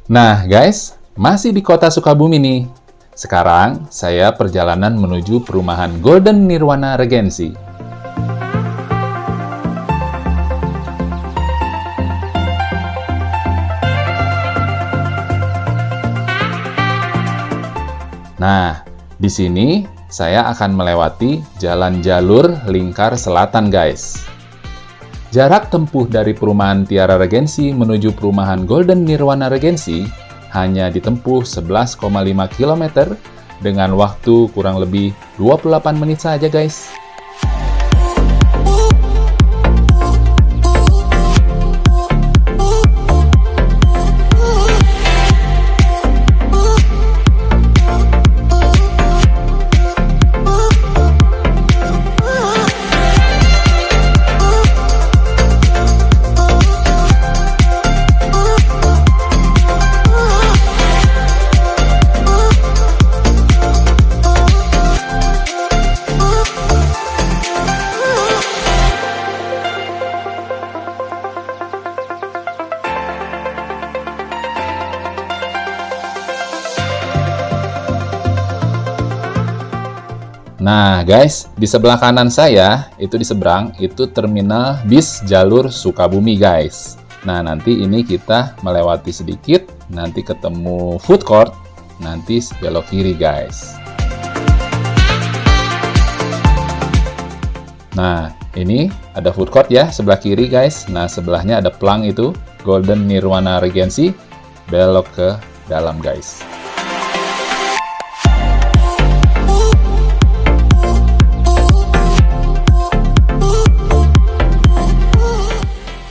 Nah guys, masih di kota Sukabumi nih. Sekarang saya perjalanan menuju perumahan Golden Nirwana Regency. Nah, di sini saya akan melewati jalan jalur lingkar selatan guys. Jarak tempuh dari perumahan Tiara Regency menuju perumahan Golden Nirwana Regency hanya ditempuh 11,5 km dengan waktu kurang lebih 28 menit saja guys. Nah guys, di sebelah kanan saya, itu di seberang, itu terminal bis jalur Sukabumi guys. Nah nanti ini kita melewati sedikit, nanti ketemu food court, nanti belok kiri guys. Nah ini ada food court ya, sebelah kiri guys. Nah sebelahnya ada plang itu, Golden Nirwana Regency, belok ke dalam guys.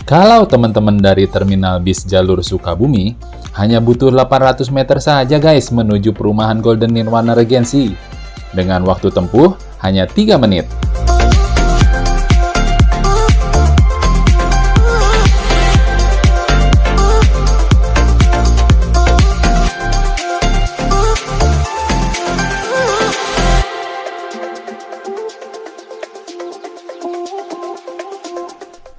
Kalau teman-teman dari terminal bis jalur Sukabumi, hanya butuh 800 meter saja guys menuju perumahan Golden Nirwana Regency. Dengan waktu tempuh hanya 3 menit.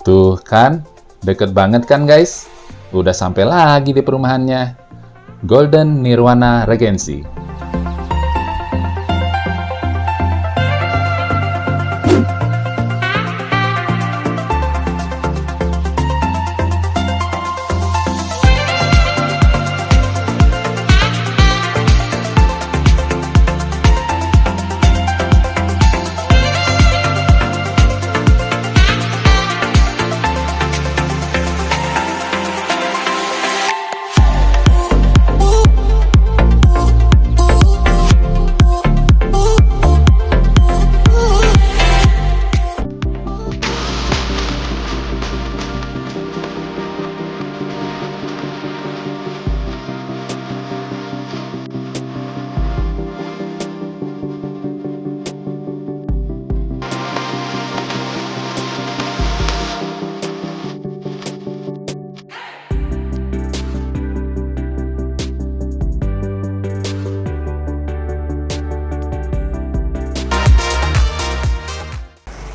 Tuh kan, deket banget kan guys? Udah sampai lagi di perumahannya. Golden Nirwana Regency.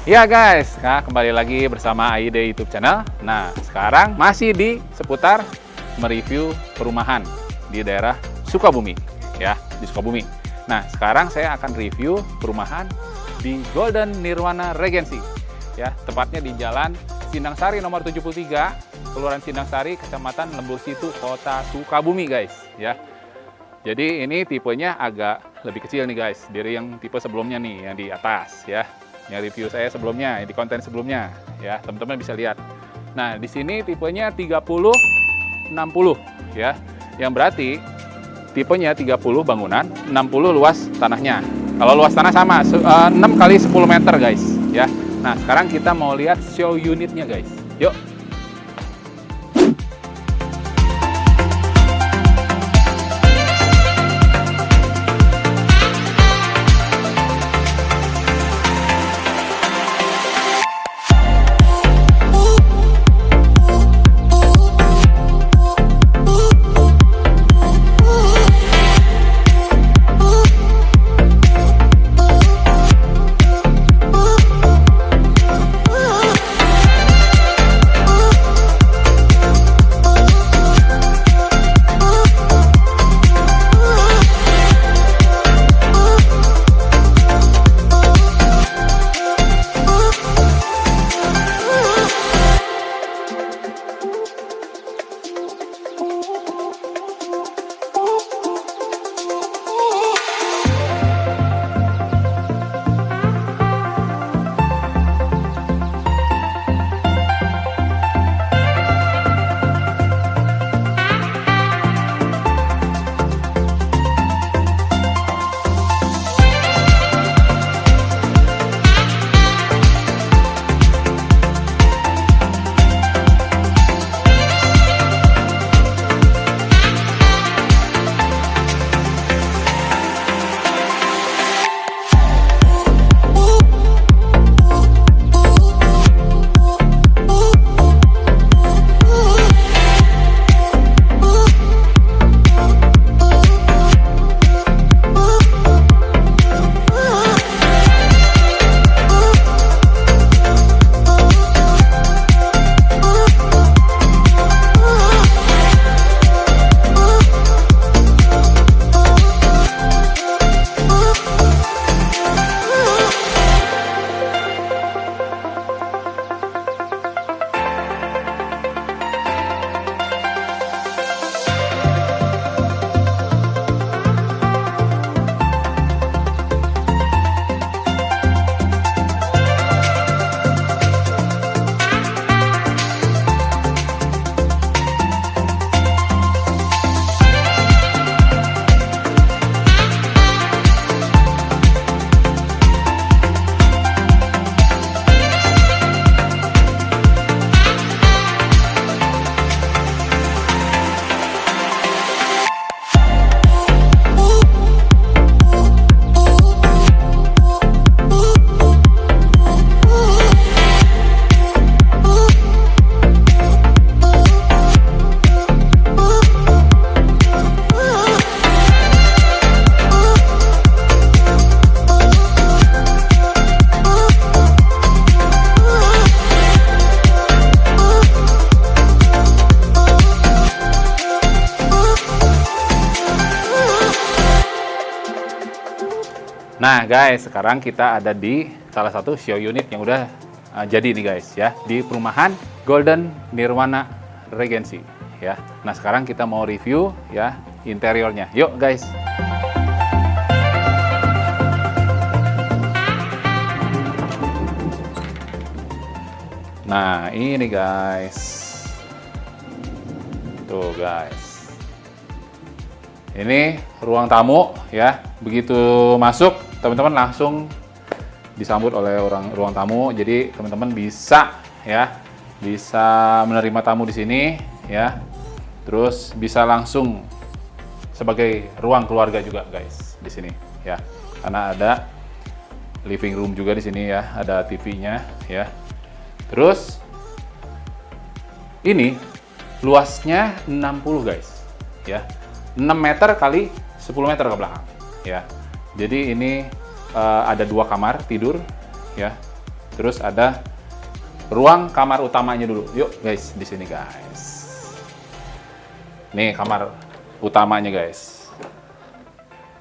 Ya guys, nah kembali lagi bersama AID YouTube channel. Nah sekarang masih di seputar mereview perumahan di daerah Sukabumi, ya di Sukabumi. Nah sekarang saya akan review perumahan di Golden Nirwana Regency, ya tepatnya di Jalan Sindang Sari nomor 73, Kelurahan Sindang Sari, Kecamatan Lembur Situ, Kota Sukabumi guys, ya. Jadi ini tipenya agak lebih kecil nih guys dari yang tipe sebelumnya nih yang di atas, ya. Yang review saya sebelumnya, di konten sebelumnya, ya teman-teman bisa lihat. Nah di sini tipenya 30-60, ya, yang berarti tipenya 30 bangunan, 60 luas tanahnya. Kalau luas tanah sama 6 kali 10 meter guys, ya. Nah sekarang kita mau lihat show unitnya guys, yuk. Nah guys, sekarang kita ada di salah satu show unit yang udah jadi nih guys ya, di perumahan Golden Nirwana Regency ya. Nah sekarang kita mau review ya interiornya. Yuk guys. Nah ini guys, tuh guys, ini ruang tamu ya. Begitu masuk, teman-teman langsung disambut oleh ruang tamu. Jadi teman-teman bisa ya, bisa menerima tamu di sini ya. Terus bisa langsung sebagai ruang keluarga juga guys di sini ya. Karena ada living room juga di sini ya, ada TV-nya ya. Terus ini luasnya 60 guys ya. 6 meter kali 10 meter ke belakang ya. Jadi ini ada 2 kamar tidur ya. Terus ada ruang kamar utamanya dulu. Yuk guys, di sini guys. Nih kamar utamanya guys.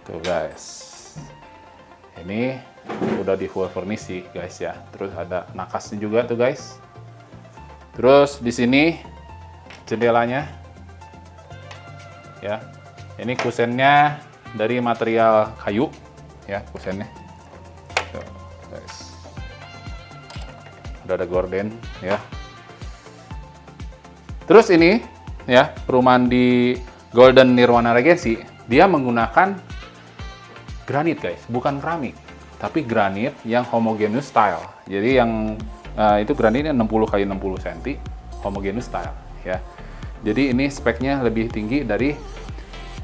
Tuh guys. Ini udah di full furnish sih guys ya. Terus ada nakasnya juga tuh guys. Terus di sini jendelanya ya. Ini kusennya dari material kayu ya, kusennya. Tuh, guys. Udah ada gorden ya. Terus ini ya, perumahan di Golden Nirwana Regency, dia menggunakan granit guys, bukan keramik, tapi granit yang homogeneous style. Jadi yang itu granitnya 60 x 60 cm, homogeneous style ya. Jadi ini speknya lebih tinggi dari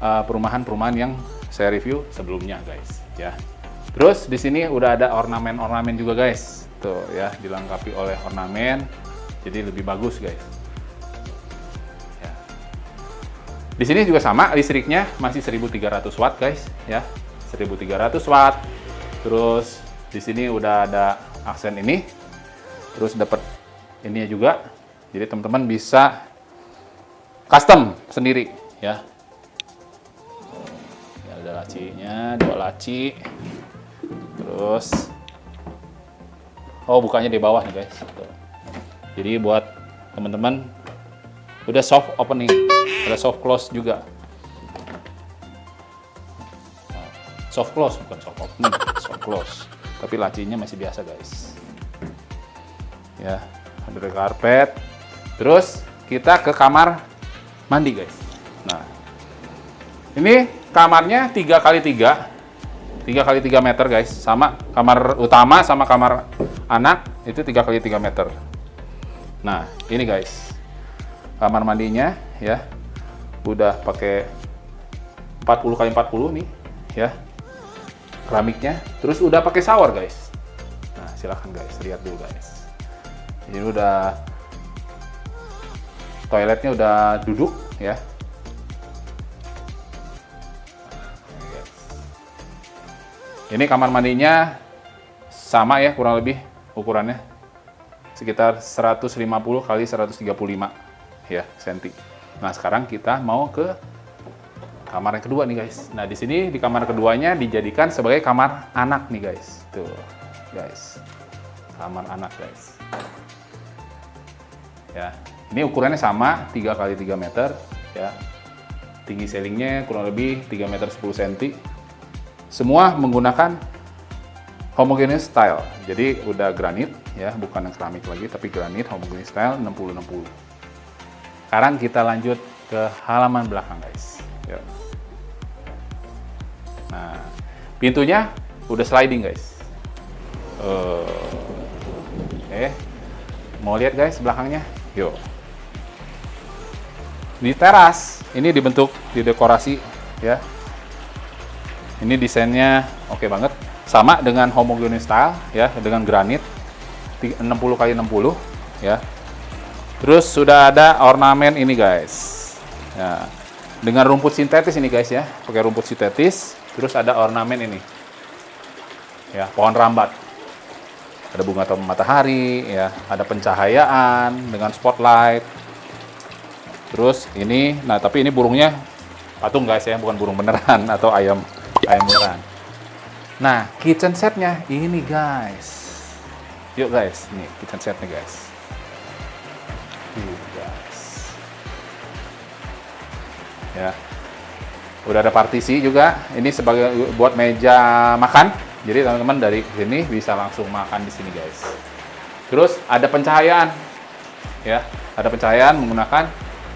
perumahan-perumahan yang saya review sebelumnya guys ya. Terus di sini udah ada ornamen-ornamen juga guys. Tuh ya, dilengkapi oleh ornamen. Jadi lebih bagus guys. Ya. Di sini juga sama, listriknya masih 1300 watt guys ya. 1300 watt. Terus di sini udah ada aksen ini. Terus dapat ini juga. Jadi teman-teman bisa custom sendiri ya. Ada lacinya, 2 laci. Terus bukanya di bawah nih guys. Jadi buat teman-teman udah soft opening, ada soft close juga. Soft close bukan soft opening, soft close. Tapi lacinya masih biasa guys. Ya, ada karpet. Terus kita ke kamar mandi guys. Nah, ini kamarnya 3x3 meter guys, sama kamar utama sama kamar anak itu 3x3 meter. Nah ini guys, kamar mandinya ya, udah pakai 40x40 nih ya, keramiknya. Terus udah pakai shower guys. Nah silahkan guys, lihat dulu guys. Ini udah toiletnya udah duduk ya. Ini kamar mandinya sama ya, kurang lebih ukurannya sekitar 150 x 135 ya cm. Nah sekarang kita mau ke kamar yang kedua nih guys. Nah di sini di kamar keduanya dijadikan sebagai kamar anak nih guys. Tuh guys, kamar anak guys. Ya, ini ukurannya sama 3x3 meter ya. Tinggi ceilingnya kurang lebih 3 meter 10 cm. Semua menggunakan homogeneous style. Jadi udah granit ya, bukan yang keramik lagi tapi granit homogeneous style 60-60. Sekarang kita lanjut ke halaman belakang guys. Yuk. Nah, pintunya udah sliding guys. Mau lihat guys belakangnya? Yuk. Di teras ini dibentuk, didekorasi ya. Ini desainnya oke banget, sama dengan homogeneous style ya, dengan granit 60x60 ya. Terus sudah ada ornamen ini guys ya, dengan rumput sintetis ini guys ya, pakai rumput sintetis. Terus ada ornamen ini ya, pohon rambat, ada bunga matahari ya, ada pencahayaan dengan spotlight. Terus ini, nah tapi ini burungnya patung guys ya, bukan burung beneran atau ayam beneran. Nah, kitchen setnya ini guys. Yuk guys, nih kitchen setnya guys. Guys. Ya. Udah ada partisi juga. Ini sebagai buat meja makan. Jadi teman-teman dari sini bisa langsung makan di sini guys. Terus ada pencahayaan. Ya, ada pencahayaan menggunakan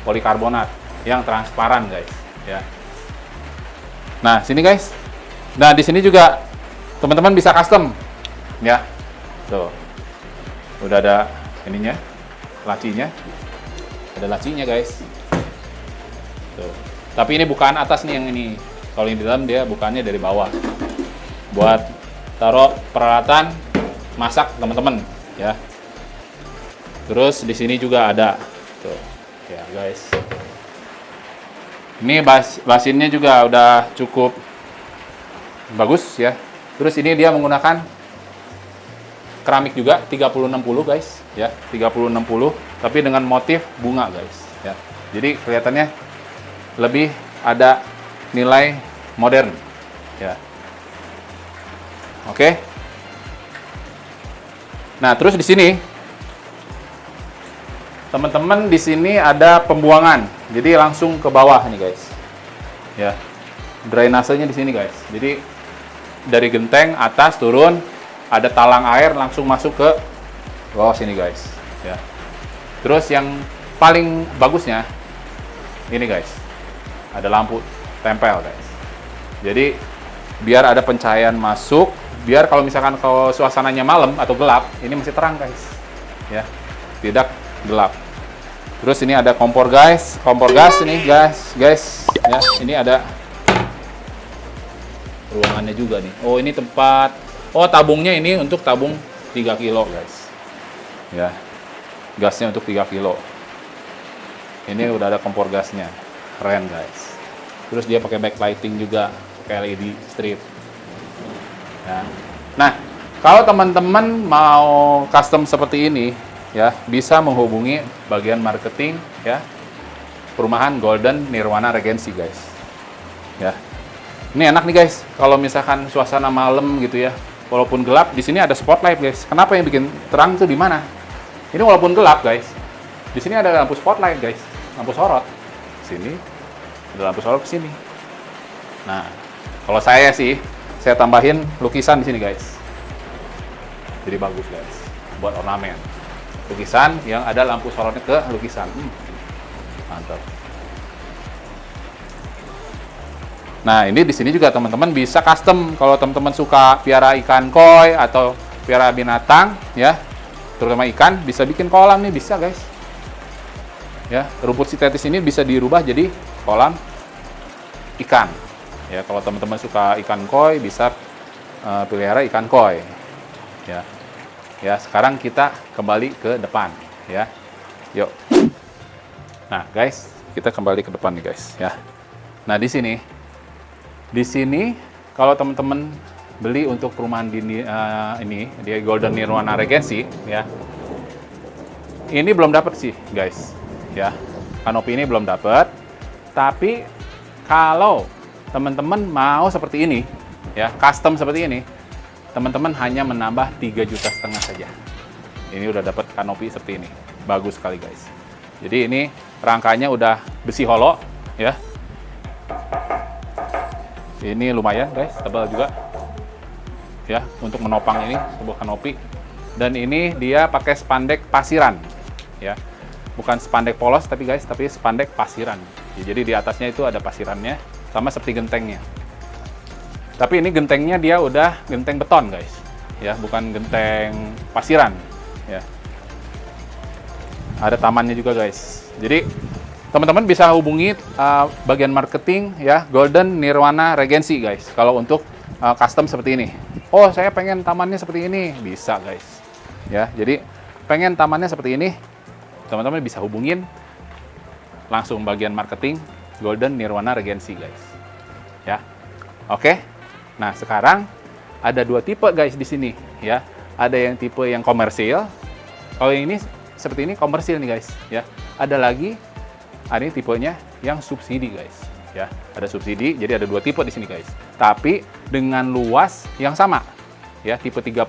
polikarbonat yang transparan guys, ya. Nah, sini guys. Nah, di sini juga teman-teman bisa custom, ya. Tuh. Udah ada ininya, lacinya. Ada lacinya guys. Tuh. Tapi ini bukaan atas nih yang ini. Kalau yang di dalam dia bukannya dari bawah. Buat taruh peralatan masak teman-teman, ya. Terus di sini juga ada. Tuh. Ya, guys. Ini basinnya juga udah cukup bagus ya. Terus ini dia menggunakan keramik juga 3060 guys, ya. 3060 tapi dengan motif bunga guys, ya. Jadi kelihatannya lebih ada nilai modern, ya. Oke. Nah, terus di sini teman-teman di sini ada pembuangan, jadi langsung ke bawah nih guys, ya. Drainasenya di sini guys. Jadi dari genteng atas turun, ada talang air langsung masuk ke bawah sini guys, ya. Terus yang paling bagusnya ini guys, ada lampu tempel guys. Jadi biar ada pencahayaan masuk, biar kalau misalkan kalau suasananya malam atau gelap, ini masih terang guys, ya. Tidak gelap. Terus ini ada kompor guys, kompor gas ini guys, ya. Ini ada ruangannya juga nih. Oh, ini tempat, oh tabungnya ini untuk tabung 3 kilo guys, ya. Gasnya untuk 3 kilo. Ini udah ada kompor gasnya, keren guys. Terus dia pakai backlighting juga, pakai LED strip, ya. Nah, kalau teman-teman mau custom seperti ini, ya, bisa menghubungi bagian marketing, ya, perumahan Golden Nirwana Regency guys, ya. Ini enak nih guys, kalau misalkan suasana malam gitu ya, walaupun gelap, di sini ada spotlight guys. Kenapa yang bikin terang tuh di mana? Ini walaupun gelap guys, di sini ada lampu spotlight guys, lampu sorot. Sini ada lampu sorot ke sini. Nah, kalau saya sih, saya tambahin lukisan di sini guys. Jadi bagus guys, buat ornamen. Lukisan yang ada lampu sorotnya ke lukisan. Mantap. Nah, ini di sini juga teman-teman bisa custom. Kalau teman-teman suka piara ikan koi atau piara binatang, ya, terutama ikan, bisa bikin kolam nih, bisa guys. Ya, rumput sintetis ini bisa dirubah jadi kolam ikan. Ya, kalau teman-teman suka ikan koi, bisa pelihara ikan koi. Ya. Ya, sekarang kita kembali ke depan, ya. Yuk. Nah, guys, kita kembali ke depan nih, guys, ya. Nah, di sini kalau teman-teman beli untuk perumahan ini di Golden Nirwana Regency, ya. Ini belum dapat sih, guys, ya. Kanopi ini belum dapat. Tapi kalau teman-teman mau seperti ini, ya, custom seperti ini, teman-teman hanya menambah 3,5 juta saja. Ini udah dapat kanopi seperti ini. Bagus sekali guys. Jadi ini rangkanya udah besi holo, ya. Ini lumayan guys, tebal juga. Ya, untuk menopang ini sebuah kanopi. Dan ini dia pakai spandek pasiran, ya. Bukan spandek polos tapi guys, tapi spandek pasiran. Ya, jadi di atasnya itu ada pasirannya sama seperti gentengnya. Tapi ini gentengnya dia udah genteng beton guys, ya, bukan genteng pasiran, ya. Ada tamannya juga guys. Jadi teman-teman bisa hubungi bagian marketing, ya, Golden Nirwana Regency guys. Kalau untuk custom seperti ini, oh saya pengen tamannya seperti ini, bisa guys, ya. Jadi pengen tamannya seperti ini, teman-teman bisa hubungin langsung bagian marketing Golden Nirwana Regency guys, ya. Oke. Nah, sekarang ada 2 tipe guys di sini, ya. Ada yang tipe yang komersil. Kalau yang ini seperti ini komersil nih guys, ya. Ada lagi, ini tipenya yang subsidi guys. ya. Ada subsidi, jadi ada 2 tipe di sini guys. Tapi dengan luas yang sama, ya. Tipe 30,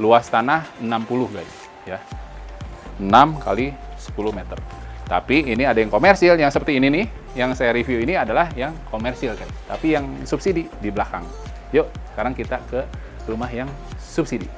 luas tanah 60 guys, ya. 6 kali 10 meter. Tapi ini ada yang komersil, yang seperti ini nih, yang saya review ini adalah yang komersil guys. Tapi yang subsidi di belakang. Yuk, sekarang kita ke rumah yang subsidi.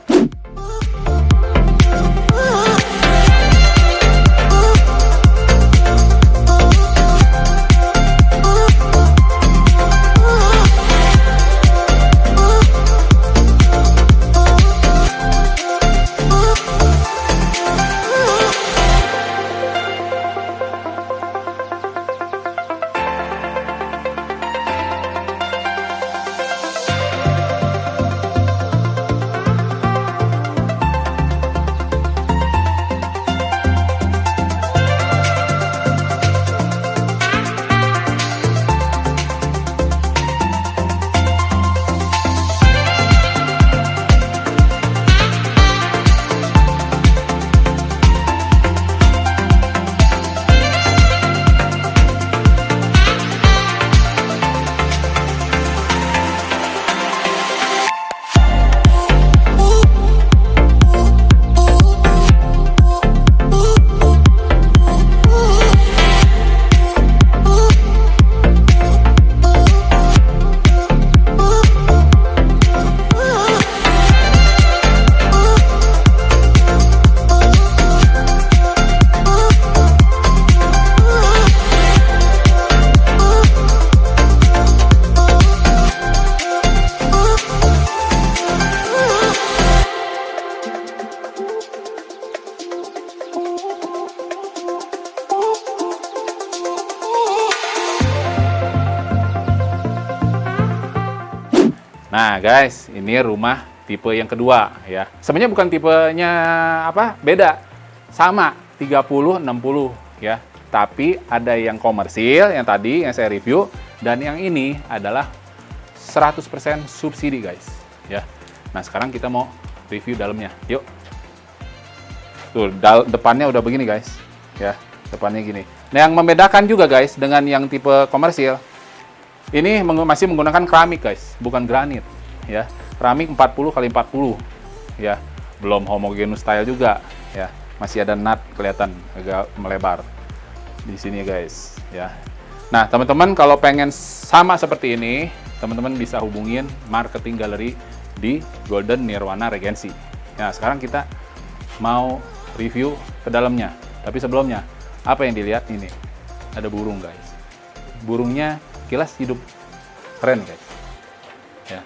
Nah guys, ini rumah tipe yang kedua ya. Sebenarnya bukan tipenya apa, beda. Sama 30 60 ya. Tapi ada yang komersil yang tadi yang saya review dan yang ini adalah 100% subsidi guys ya. Nah, sekarang kita mau review dalamnya. Yuk. Tuh, depannya udah begini guys ya. Depannya gini. Nah, yang membedakan juga guys dengan yang tipe komersil, ini masih menggunakan keramik guys, bukan granit ya. Keramik 40 kali 40 ya. Belum homogeneous style juga ya. Masih ada nut kelihatan agak melebar di sini guys ya. Nah, teman-teman kalau pengen sama seperti ini, teman-teman bisa hubungin marketing gallery di Golden Nirwana Regency. Nah, sekarang kita mau review ke dalamnya. Tapi sebelumnya, apa yang dilihat ini? Ada burung guys. Burungnya kilas hidup, keren guys ya.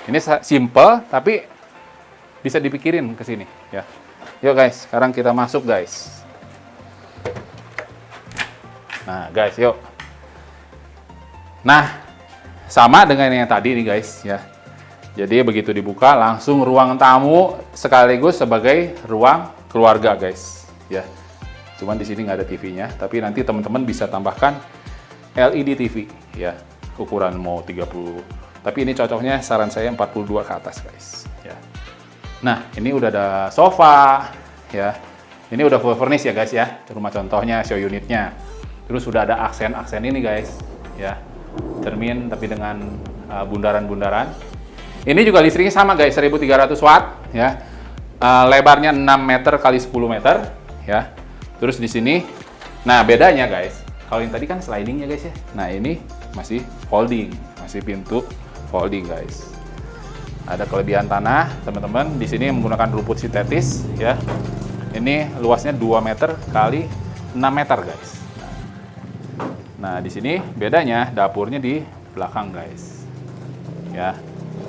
Ini simple tapi bisa dipikirin ke sini ya. Yuk guys, sekarang kita masuk guys. Nah guys, yuk. Nah, sama dengan yang tadi nih guys ya. Jadi begitu dibuka langsung ruang tamu sekaligus sebagai ruang keluarga guys ya. Cuman di sini nggak ada TV-nya, tapi nanti teman-teman bisa tambahkan LED TV ya, ukuran mau 30, tapi ini cocoknya saran saya 42 ke atas guys ya. Nah, ini udah ada sofa ya, ini udah full furnish ya guys ya, rumah contohnya, show unitnya. Terus sudah ada aksen-aksen ini guys ya, cermin tapi dengan bundaran-bundaran. Ini juga listriknya sama guys, 1300 watt ya, lebarnya 6 meter kali 10 meter ya. Terus di sini, nah bedanya guys, kalau yang tadi kan sliding ya guys ya. Nah ini masih folding, masih pintu folding guys. Ada kelebihan tanah teman-teman. Di sini menggunakan rumput sintetis ya. Ini luasnya 2 meter kali 6 meter guys. Nah di sini bedanya dapurnya di belakang guys. Ya,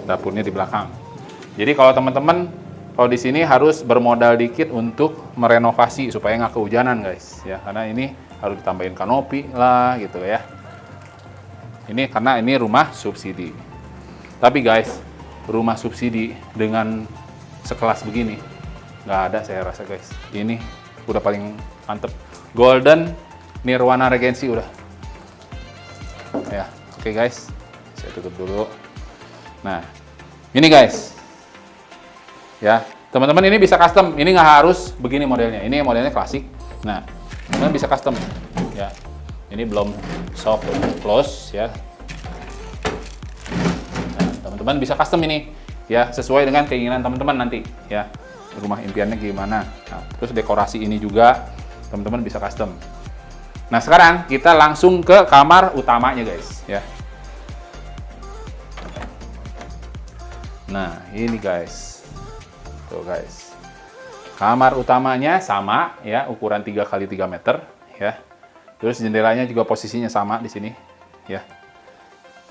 dapurnya di belakang. Jadi kalau teman-teman kalau di sini harus bermodal dikit untuk merenovasi supaya nggak kehujanan guys ya. Karena ini harus ditambahin kanopi lah gitu ya. Ini karena ini rumah subsidi. Tapi guys, rumah subsidi dengan sekelas begini nggak ada saya rasa guys. Ini udah paling mantep. Golden Nirwana Regency udah. Ya, oke guys. Saya tutup dulu. Nah, ini guys. Ya, teman-teman ini bisa custom. Ini nggak harus begini modelnya. Ini modelnya klasik. Nah, teman bisa custom ya. Ini belum soft close ya. Nah, teman-teman bisa custom ini ya, sesuai dengan keinginan teman-teman nanti ya. Rumah impiannya gimana. Nah, terus dekorasi ini juga teman-teman bisa custom. Nah, sekarang kita langsung ke kamar utamanya guys ya. Nah, ini guys. Tuh guys. Kamar utamanya sama ya, ukuran 3 x 3 meter ya. Terus jendelanya juga posisinya sama di sini ya.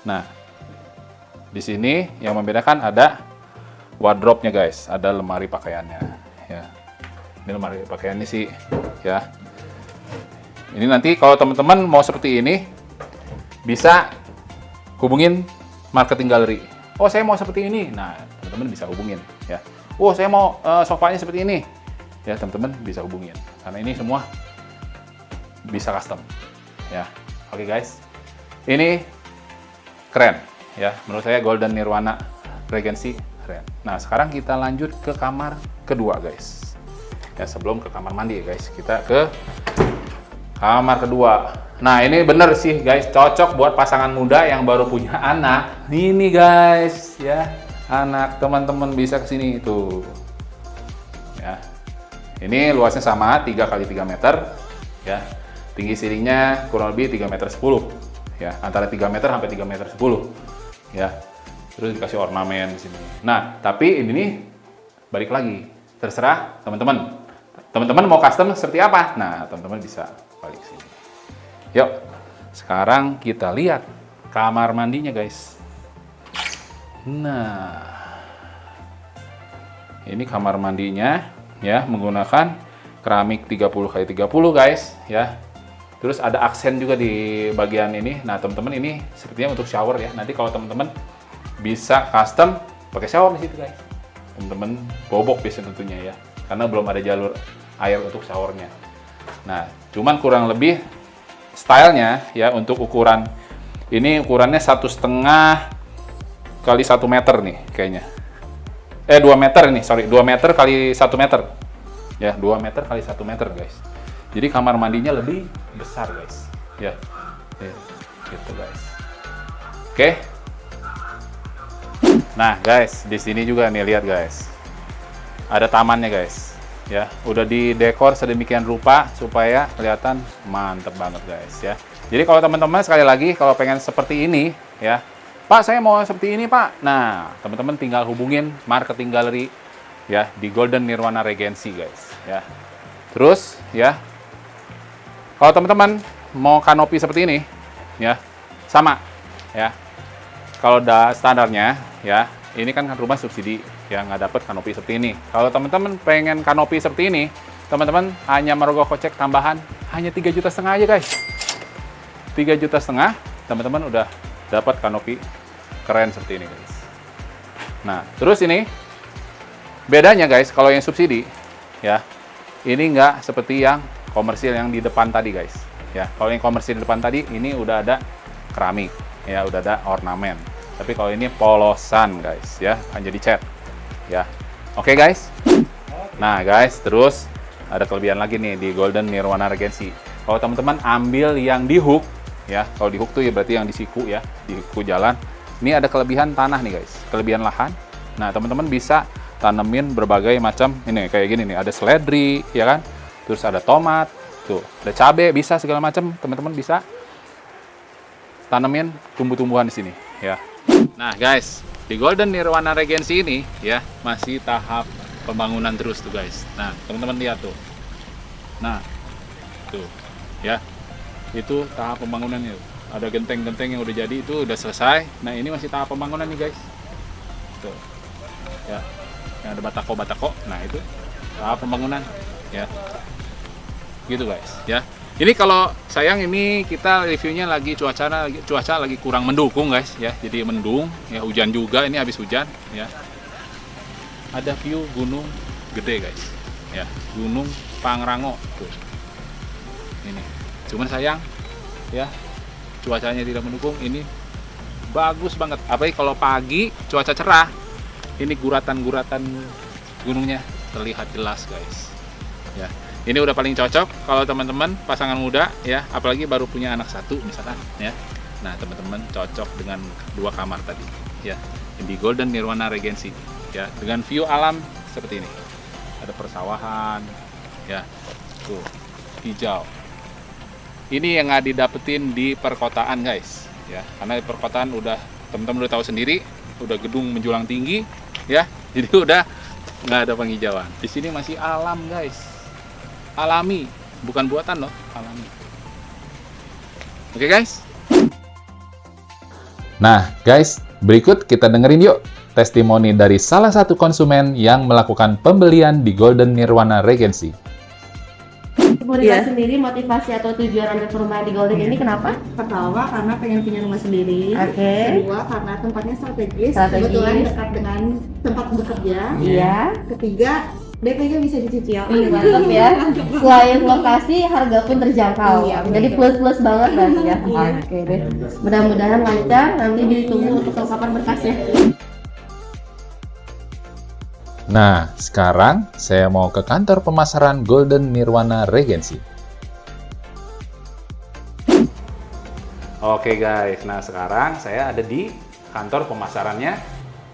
Nah, di sini yang membedakan ada wardrobe-nya guys, ada lemari pakaiannya ya. Ini lemari pakaiannya sih ya. Ini nanti kalau teman-teman mau seperti ini bisa hubungin marketing gallery. Oh, saya mau seperti ini. Nah, teman-teman bisa hubungin ya. Oh, saya mau sofanya seperti ini. Ya, teman-teman bisa hubungin. Karena ini semua bisa custom. Ya. Oke, guys. Ini keren ya. Menurut saya Golden Nirwana Regency keren. Nah, sekarang kita lanjut ke kamar kedua, guys. Ya, sebelum ke kamar mandi ya, guys. Kita ke kamar kedua. Nah, ini bener sih, guys. Cocok buat pasangan muda yang baru punya anak. Ini, guys, ya. Anak teman-teman bisa ke sini tuh. Ya. Ini luasnya sama 3 x 3 meter ya. Tinggi ceilingnya kurang lebih 3 meter 10 ya, antara 3 meter sampai 3 meter 10 ya. Terus dikasih ornamen di sini. Nah, tapi ini nih balik lagi, terserah teman-teman. Teman-teman mau custom seperti apa? Nah, teman-teman bisa balik sini. Yuk, sekarang kita lihat kamar mandinya, guys. Nah, ini kamar mandinya ya, menggunakan keramik 30 x 30 guys ya. Terus ada aksen juga di bagian ini. Nah, teman-teman, ini sepertinya untuk shower ya. Nanti kalau teman-teman bisa custom pakai shower di situ guys. Teman-teman bobok biasanya tentunya ya, karena belum ada jalur air untuk showernya. Nah, cuman kurang lebih stylenya ya, untuk ukuran ini ukurannya 1,5 kali 1 meter nih kayaknya. 2 meter ini, sorry, 2 meter kali 1 meter. Ya, 2 meter kali 1 meter, guys. Jadi kamar mandinya lebih besar, guys. Ya. Gitu, guys. Oke. Nah, guys, di sini juga nih, lihat, guys. Ada tamannya, guys. Ya, udah didekor sedemikian rupa supaya kelihatan mantep banget, guys, ya. Jadi kalau teman-teman sekali lagi kalau pengen seperti ini, ya, Pak, saya mau seperti ini, Pak. Nah, teman-teman tinggal hubungin marketing gallery ya di Golden Nirwana Regency, guys, ya. Terus, ya, kalau teman-teman mau kanopi seperti ini, ya, sama, ya. Kalau udah standarnya, ya, ini kan rumah subsidi, ya, nggak dapet kanopi seperti ini. Kalau teman-teman pengen kanopi seperti ini, teman-teman hanya merogoh kocek tambahan hanya 3,5 juta aja, guys. 3,5 juta, teman-teman udah dapat kanopi keren seperti ini, guys. Nah, terus ini bedanya, guys, kalau yang subsidi ya, ini nggak seperti yang komersil yang di depan tadi, guys. Ya, kalau yang komersil di depan tadi ini udah ada keramik, ya, udah ada ornamen. Tapi kalau ini polosan, guys, ya, kan jadi cat. Ya. Oke, guys. Nah, guys, terus ada kelebihan lagi nih di Golden Nirwana Regency. Kalau teman-teman ambil yang di hook, ya, kalau di hook tuh ya berarti yang di siku ya, di siku jalan. Ini ada kelebihan tanah nih, guys, kelebihan lahan. Nah, teman-teman bisa tanemin berbagai macam, ini kayak gini nih, ada seledri, ya kan, terus ada tomat, tuh, ada cabai, bisa segala macam, teman-teman bisa tanemin tumbuh-tumbuhan di sini, ya. Nah, guys, di Golden Nirwana Regency ini, ya, masih tahap pembangunan terus tuh, guys. Nah, teman-teman lihat tuh, nah, tuh, ya. Itu tahap pembangunannya. Ada genteng-genteng yang udah jadi, itu udah selesai. Nah, ini masih tahap pembangunan nih, guys. Tuh. Ya. Yang ada batako-batako. Nah, itu tahap pembangunan, ya. Gitu, guys, ya. Ini kalau sayang ini kita reviewnya lagi cuaca lagi kurang mendukung, guys, ya. Jadi mendung, ya, hujan juga, ini habis hujan, ya. Ada view gunung gede, guys. Ya, Gunung Pangrango tuh. Ini. Cuman sayang ya, cuacanya tidak mendukung. Ini bagus banget, apalagi kalau pagi cuaca cerah, ini guratan-guratan gunungnya terlihat jelas, guys, ya. Ini udah paling cocok kalau teman-teman pasangan muda ya, apalagi baru punya anak satu misalkan ya. Nah, teman-teman cocok dengan 2 kamar tadi ya. Di Golden Nirwana Regency ya, dengan view alam seperti ini. Ada persawahan ya. Tuh, hijau. Ini yang nggak didapetin di perkotaan, guys ya. Karena di perkotaan udah teman-teman udah tahu sendiri, udah gedung menjulang tinggi ya. Jadi udah nggak ada penghijauan. Di sini masih alam, guys. Alami, bukan buatan loh, alami. Oke guys. Nah guys, berikut kita dengerin yuk testimoni dari salah satu konsumen yang melakukan pembelian di Golden Nirwana Regency. Bu Rika sendiri motivasi atau tujuan Anda perumahan di Golden ini kenapa? Pertama karena pengen punya rumah sendiri. Oke. Kedua karena tempatnya strategis, Strategis. kebetulan dekat dengan tempat bekerja. Iya. Ketiga DP-nya bisa dicicil. Mantap ya. Selain lokasi, harga pun terjangkau. Iya, Jadi betul. plus-plus banget berarti ya. Iya. Oke deh. Mudah-mudahan lancar. Nanti ditunggu untuk kelengkapan berkasnya. Nah, sekarang saya mau ke kantor pemasaran Golden Nirwana Regency. Oke guys, nah sekarang saya ada di kantor pemasarannya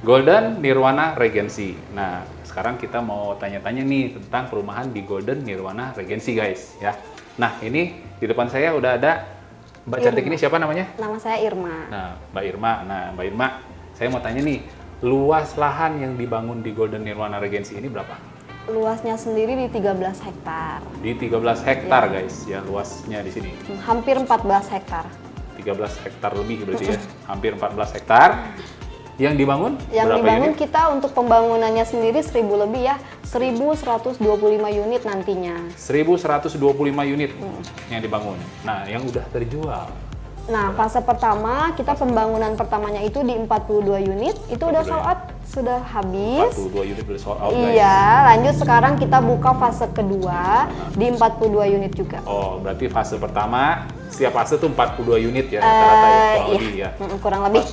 Golden Nirwana Regency. Nah, sekarang kita mau tanya-tanya nih tentang perumahan di Golden Nirwana Regency guys ya. Nah, ini di depan saya udah ada Mbak cantik ini, siapa namanya? Nama saya Irma. Nah, Mbak Irma. Nah, Mbak Irma, saya mau tanya nih, luas lahan yang dibangun di Golden Nirwana Regency ini berapa? Luasnya sendiri di 13 hektar. Di 13 hektar guys, ya luasnya di sini. Hampir 14 hektar. 13 hektar lebih berarti ya, hampir 14 hektar. Yang dibangun Yang berapa dibangun unit? kita untuk pembangunannya sendiri 1000 lebih ya. 1125 unit nantinya. 1125 unit yang dibangun. Nah, yang udah terjual. Nah, fase pertama kita pembangunan pertamanya itu di 42 unit. Itu udah 42 sold out, sudah habis. 42 unit udah sold out guys. Iya, lanjut sekarang kita buka fase kedua di 42 unit juga. Oh, berarti fase pertama, setiap fase tuh 42 unit ya, rata-rata ya, kurang Iya, lebih ya. kurang lebih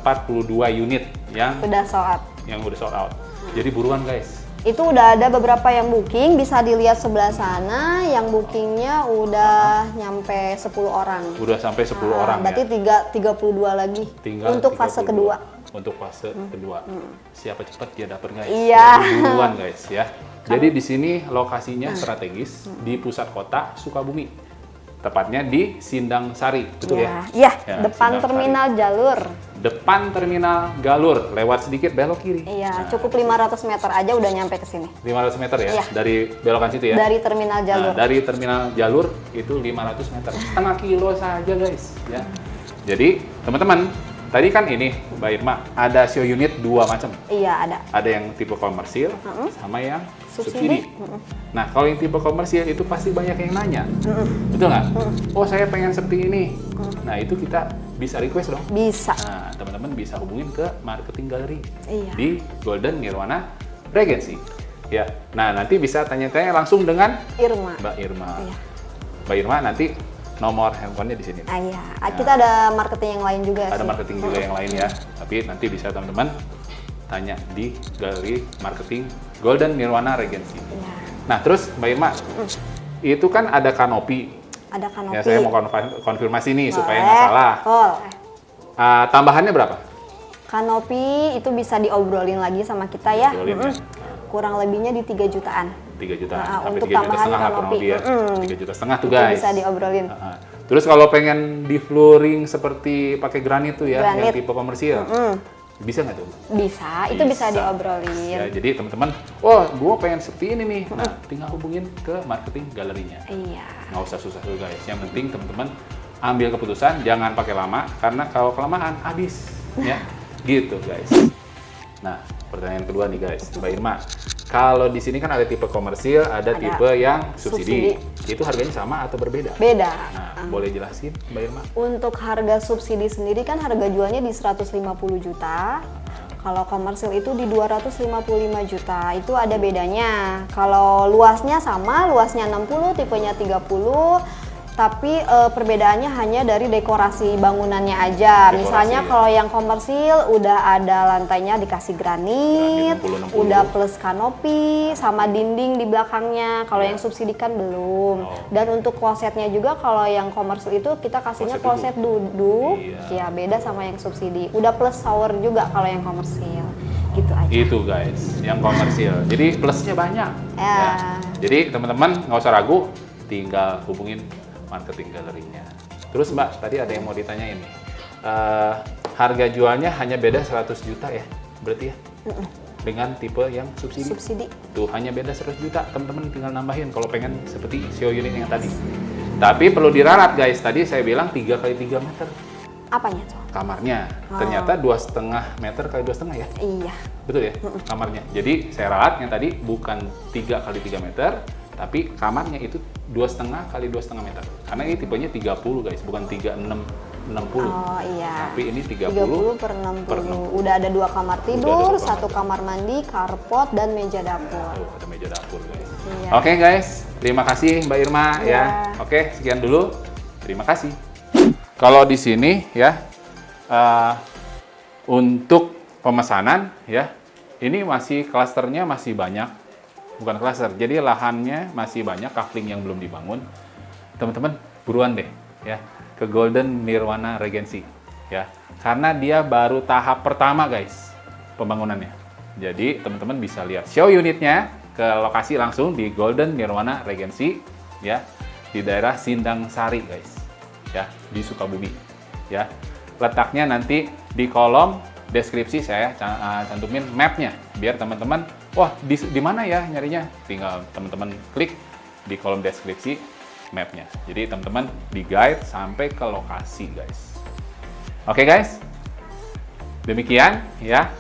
42 unit yang udah sold out. udah sold out. Jadi buruan guys. Itu udah ada beberapa yang booking, bisa dilihat sebelah sana, yang bookingnya udah nyampe 10 orang. Udah sampai 10 orang Berarti ya. 32 lagi Tinggal untuk fase 32. kedua. Untuk fase kedua. Siapa cepat dia dapat guys. Iya. Jadi buruan guys ya. Jadi di sini lokasinya strategis di pusat kota Sukabumi. Tepatnya di Sindang Sari, betul ya? Iya, Ya, depan Sindang terminal jalur. Depan terminal Galur, lewat sedikit belok kiri. Iya, cukup 500 meter aja udah nyampe ke sini. 500 meter ya, Iya. dari belokan situ ya? Dari terminal jalur. Nah, dari terminal jalur itu 500 meter, setengah kilo saja guys ya. Jadi teman-teman, tadi kan ini Mbak Irma, ada show unit 2 macam. Iya, ada. Ada yang tipe komersil sama yang Subsidi. subsidi. Nah, kalau yang tipe komersil itu pasti banyak yang nanya. Betul nggak? Oh, saya pengen seperti ini. Nah, itu kita bisa request dong. Bisa. Nah, teman-teman bisa hubungin ke marketing gallery Iya. di Golden Nirwana Regency. Ya. Nah, nanti bisa tanya-tanya langsung dengan Irma. Mbak Irma. Iya. Mbak Irma nanti nomor handphonenya di sini. Iya. Kita ada marketing yang lain juga Ada sih. marketing juga yang lain ya. Tapi nanti bisa teman-teman tanya di galeri marketing Golden Nirwana Regency. Iya. Nah, terus Mbak Irma, itu kan ada kanopi. Ada kanopi. Ya, saya mau konfirmasi nih supaya Boleh. nggak salah. Boleh. Tambahannya berapa? Kanopi itu bisa diobrolin lagi sama kita ya. Obrolin ya. Kurang lebihnya di 3 jutaan. 3 juta Nah, sampai untuk 3 juta tambahan setengah lah kurang kanopi. lebih ya. 3 juta setengah tuh Itu guys. bisa diobrolin. Terus kalau pengen di flooring seperti pakai granit tuh ya, yang Granit. tipe komersil, bisa nggak tuh? Bisa, itu bisa diobrolin. Ya, jadi teman-teman, oh gue pengen seperti ini nih, nah tinggal hubungin ke marketing galerinya. Iya. Nggak usah susah tuh guys. Yang penting teman-teman ambil keputusan, jangan pakai lama, karena kalau kelamaan habis, ya, gitu guys. Nah, pertanyaan kedua nih guys, Mbak Irma, kalau di sini kan ada tipe komersil, ada tipe yang subsidi. Itu harganya sama atau berbeda? Beda. Nah, boleh jelasin Mbak Irma? Untuk harga subsidi sendiri kan harga jualnya di 150 juta. Kalau komersil itu di 255 juta. Itu ada bedanya. Kalau luasnya sama, luasnya 60, tipenya 30. Tapi perbedaannya hanya dari dekorasi bangunannya aja. Dekorasi, Misalnya ya. kalau yang komersil udah ada lantainya dikasih granit, Granit 60-60. udah plus kanopi sama dinding di belakangnya. Kalau Ya. yang subsidi kan belum. Oh. Dan untuk klosetnya juga kalau yang komersil itu kita kasihnya Kloset kloset duduk. Iya. Ya beda sama yang subsidi. Udah plus shower juga kalau yang komersil. Gitu aja. Itu guys, yang komersil. Jadi plusnya banyak. Ya. Jadi teman-teman nggak usah ragu, tinggal hubungin marketing galerinya. Terus Mbak, tadi ada yang mau ditanyain nih. Harga jualnya hanya beda 100 juta ya, berarti ya? Dengan tipe yang subsidi. Subsidi. Tuh hanya beda 100 juta, teman-teman tinggal nambahin kalau pengen seperti show unit yang tadi. Tapi perlu diralat guys, tadi saya bilang 3 kali 3 meter Apanya tuh? kamarnya. Ternyata 2,5 meter kali 2,5 ya? Iya. Betul ya, kamarnya. Jadi saya ralat yang tadi bukan 3 kali 3 meter, tapi kamarnya itu 2,5 kali 2,5 meter. Karena ini tipenya 30 guys, bukan 3660. Oh iya. Tapi ini 30 per 60. Udah ada 2 kamar tidur, 1 kamar mandi, carport, dan meja dapur. Oh, ada meja dapur guys. Iya. Oke guys, terima kasih Mbak Irma ya. Iya. Oke, sekian dulu. Terima kasih. Kalau di sini ya, untuk pemesanan ya, ini masih klasternya masih banyak, bukan klaster. Jadi lahannya masih banyak, kafling yang belum dibangun. Teman-teman buruan deh ya ke Golden Nirwana Regency ya, karena dia baru tahap pertama guys pembangunannya. Jadi teman-teman bisa lihat show unitnya ke lokasi langsung di Golden Nirwana Regency ya, di daerah Sindang Sari guys ya, di Sukabumi ya. Letaknya nanti di kolom deskripsi saya cantumin mapnya biar teman-teman, wah di mana ya nyarinya, tinggal teman-teman klik di kolom deskripsi mapnya. Jadi teman-teman di guide sampai ke lokasi guys. Oke guys, demikian ya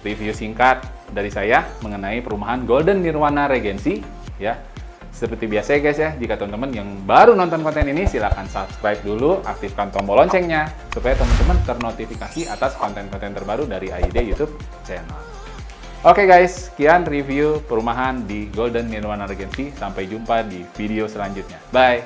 review singkat dari saya mengenai perumahan Golden Nirwana Regency ya. Seperti biasa ya guys ya, jika teman-teman yang baru nonton konten ini silahkan subscribe dulu, aktifkan tombol loncengnya supaya teman-teman ternotifikasi atas konten-konten terbaru dari AID YouTube channel. Oke guys, sekian review perumahan di Golden Nirwana Regency. Sampai jumpa di video selanjutnya. Bye!